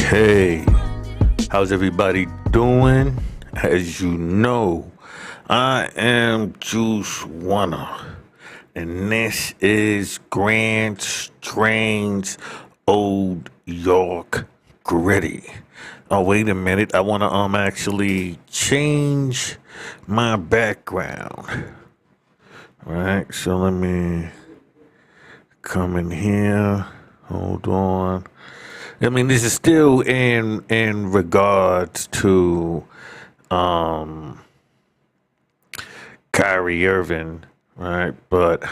Hey, how's everybody doing? As you know, I am Juice Warner, and this is Grand Strange Old York Gritty. Oh, wait a minute. I want to actually change my background. Right, so let me come in here. Hold on. I mean, this is still in regards to um Kyrie Irving, right? But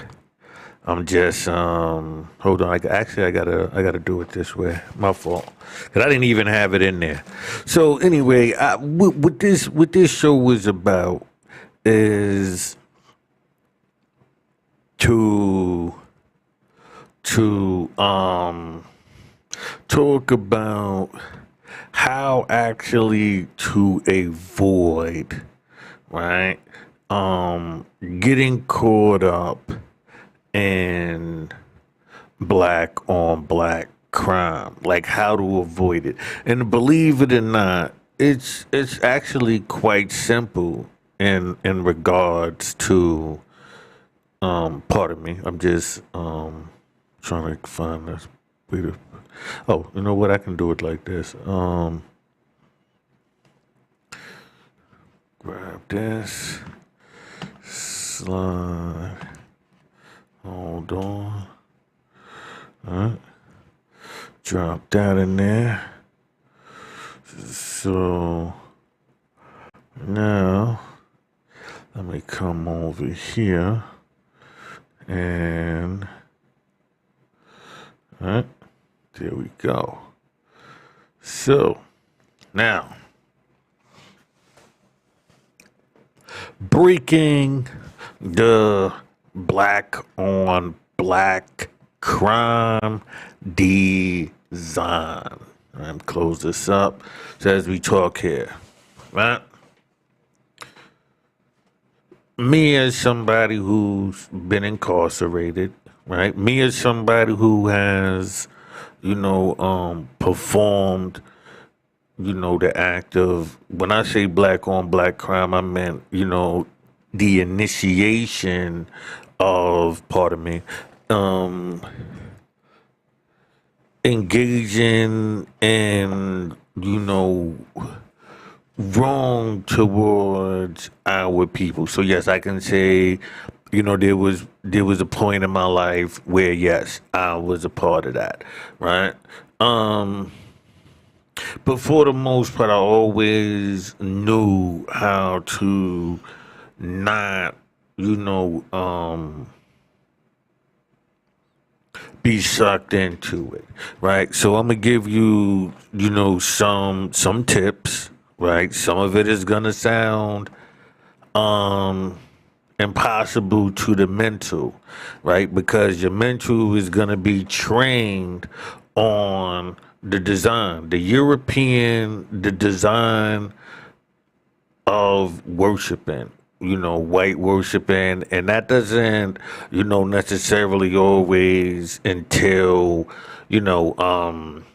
I'm just hold on. I gotta do it this way. My fault, cause I didn't even have it in there. So anyway, what this show was about is to to talk about how actually to avoid, right, getting caught up in black on black crime, like how to avoid it. And believe it or not, it's actually quite simple in regards to pardon me, I'm just trying to find this way to. Oh, you know what? I can do it like this. Grab this, slide. Hold on. Alright. Drop that in there. So now let me come over here and alright. There we go. So now, breaking the black on black crime design. I'm close this up. So as we talk here, right? Me as somebody who's been incarcerated, right? Me as somebody who has, performed, the act of, when I say black on black crime, I meant, the initiation of, pardon me, um, engaging in, wrong towards our people. So yes, I can say, there was a point in my life where yes, I was a part of that, right? Um, but for the most part, I always knew how to not, you know, um, be sucked into it, right? So I'm gonna give you, some tips, right? Some of it is gonna sound um impossible to the mental, right? Because your mental is gonna be trained on the design of worshiping, white worshiping, and that doesn't, necessarily always entail, you know, um,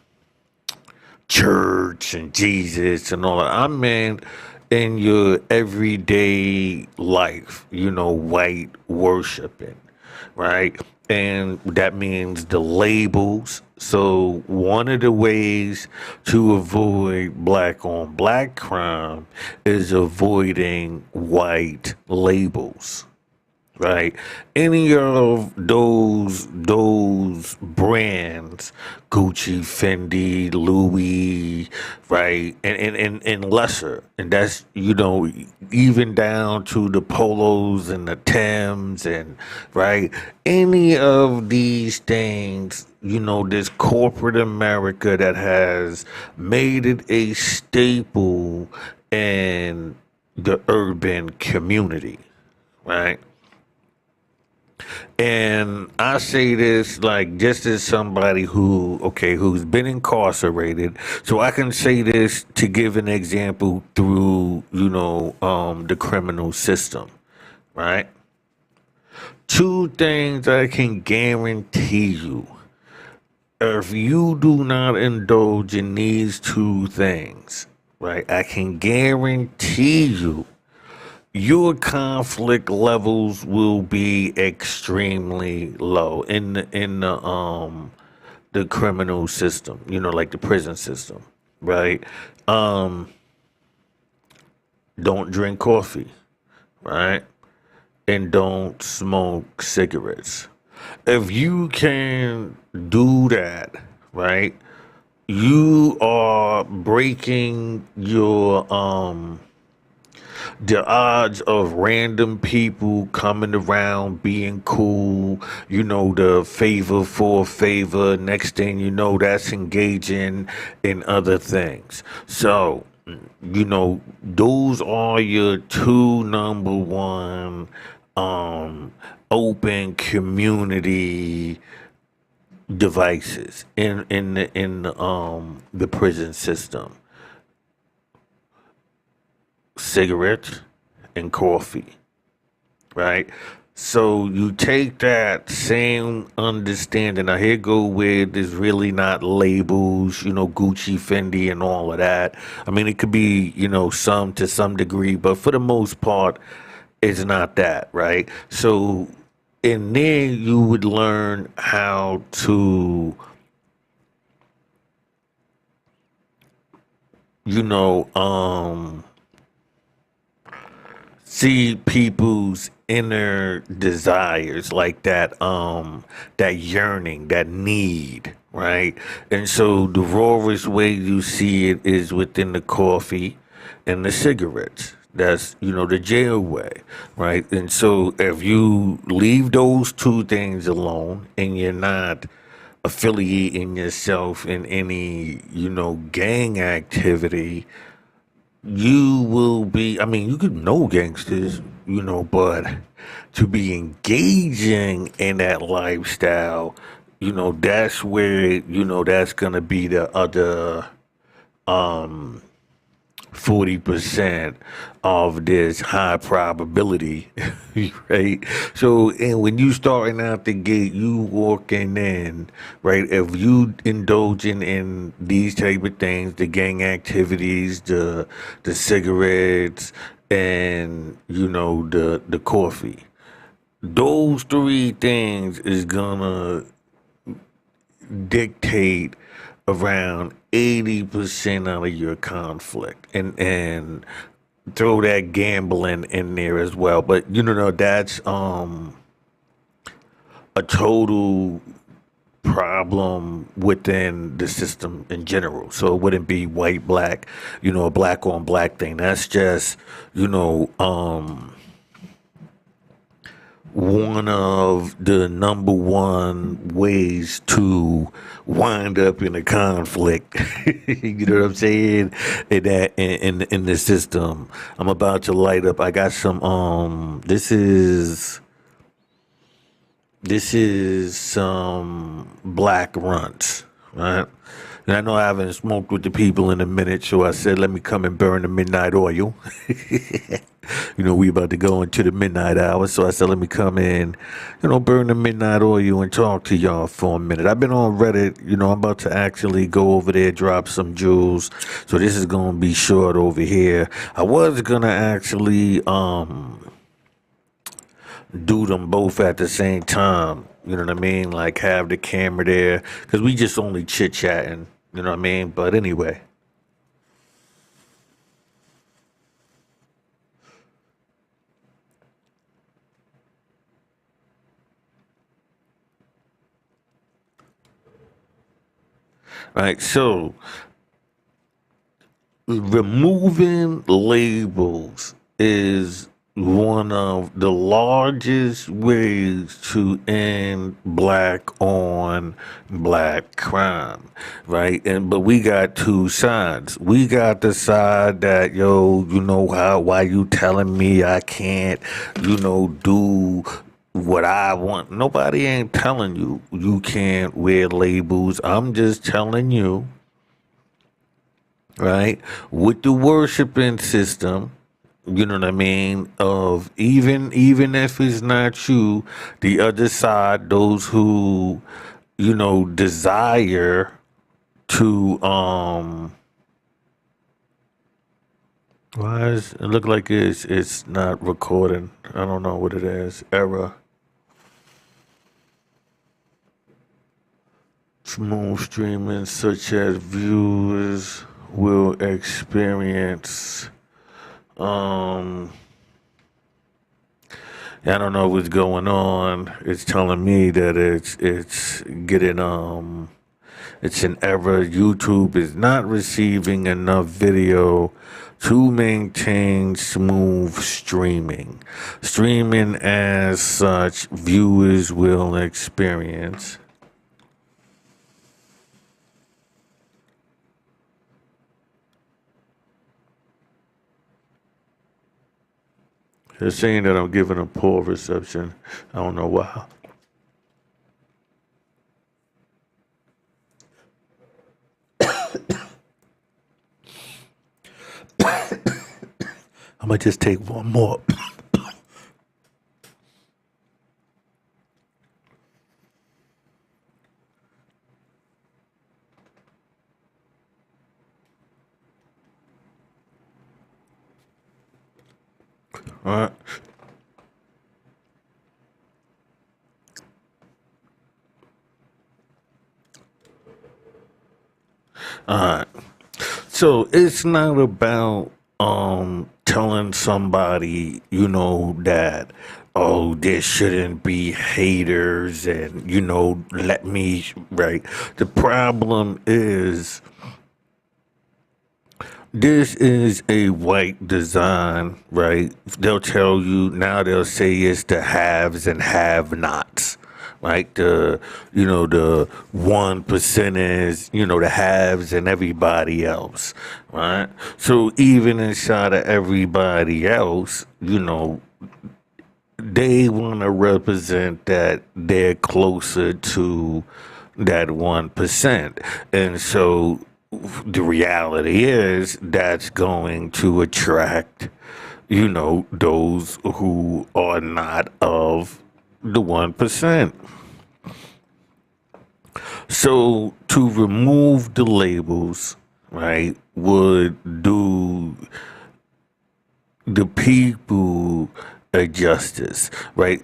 church and Jesus and all that. I mean, in your everyday life, white worshiping, right? And that means the labels. So, one of the ways to avoid black on black crime is avoiding white labels, right? Any of those brands, Gucci, Fendi, Louis, right, and lesser, and that's, even down to the polos and the Timbs, and right, any of these things, this corporate America that has made it a staple in the urban community, right? And I say this like just as somebody who's been incarcerated. So I can say this to give an example through, the criminal system, right? Two things I can guarantee you. if you do not indulge in these two things, right, I can guarantee you your conflict levels will be extremely low in the criminal system, like the prison system, right? Um, don't drink coffee, right? And don't smoke cigarettes. If you can do that, right, you are breaking your the odds of random people coming around being cool, the favor for favor. Next thing you know, that's engaging in other things. So, those are your two number one um open community devices in the prison system: cigarettes and coffee, right? So you take that same understanding. Now here go with is really not labels, Gucci, Fendi, and all of that. I mean, it could be, some to some degree, but for the most part, it's not that, right? So, and then you would learn how to, you know, um, see people's inner desires, like that yearning, that need, right? And so the rawest way you see it is within the coffee and the cigarettes. That's, the jail way, right? And so if you leave those two things alone and you're not affiliating yourself in any, gang activity, you will be, I mean, you could know gangsters, but to be engaging in that lifestyle, that's where, that's gonna be the other 40% of this high probability, right? So, and when you starting out the gate, you walking in, right? If you indulging in these type of things, the gang activities, the cigarettes, and the coffee, those three things is gonna dictate around 80% out of your conflict, and throw that gambling in there as well. But that's a total problem within the system in general. So it wouldn't be white, black, a black on black thing. That's just, one of the number one ways to wind up in a conflict. You know what I'm saying? In the system. I'm about to light up. I got some this is some black runts, right? And I know I haven't smoked with the people in a minute, so I said, let me come and burn the midnight oil. We about to go into the midnight hour, so I said, let me come in, burn the midnight oil and talk to y'all for a minute. I've been on Reddit, I'm about to actually go over there, drop some jewels. So this is going to be short over here. I was going to actually, do them both at the same time. You know what I mean? Like have the camera there, because we just only chit chatting. You know what I mean? But anyway, right? So removing labels is one of the largest ways to end black on black crime, right? And but we got two sides. We got the side that, why you telling me I can't, do what I want? Nobody ain't telling you you can't wear labels. I'm just telling you, right? With the worshiping system, you know what I mean, of even if it's not you, the other side, those who, desire to why is it look like it's not recording? I don't know what it is. Error. Smooth streaming such as viewers will experience um I don't know what's going on. It's telling me that it's getting it's an error. YouTube is not receiving enough video to maintain smooth streaming. Streaming as such, viewers will experience. They're saying that I'm giving a poor reception. I don't know why. I'm gonna just take one more. All right. All right. So it's not about telling somebody, that there shouldn't be haters and let me right. The problem is this is a white design, right? They'll tell you now they'll say it's the haves and have nots. Right, the 1% is, the haves and everybody else, right? So even inside of everybody else, they want to represent that they're closer to that 1%. And so the reality is that's going to attract, those who are not of the 1%. So to remove the labels, right, would do the people a justice, right?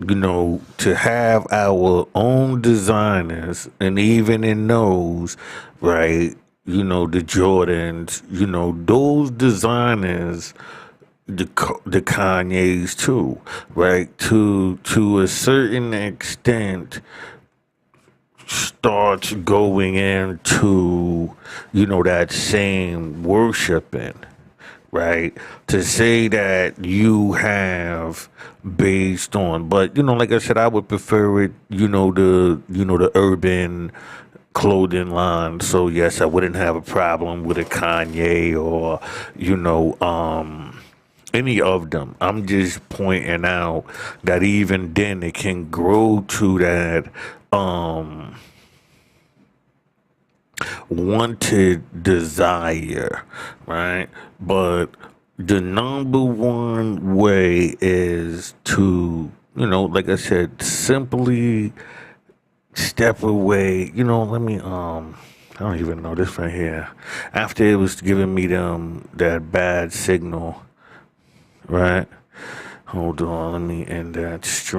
To have our own designers, and even in those, right, the Jordans, those designers, the Kanye's too, right? To a certain extent, starts going into, that same worshiping, right? To say that you have based on, but like I said, I would prefer it, the urban clothing line. So yes, I wouldn't have a problem with a Kanye or, any of them. I'm just pointing out that even then it can grow to that wanted desire, right? But the number one way is to, like I said, simply step away. Let me I don't even know this right here. After it was giving me that bad signal, right? Hold on, let me end that stream.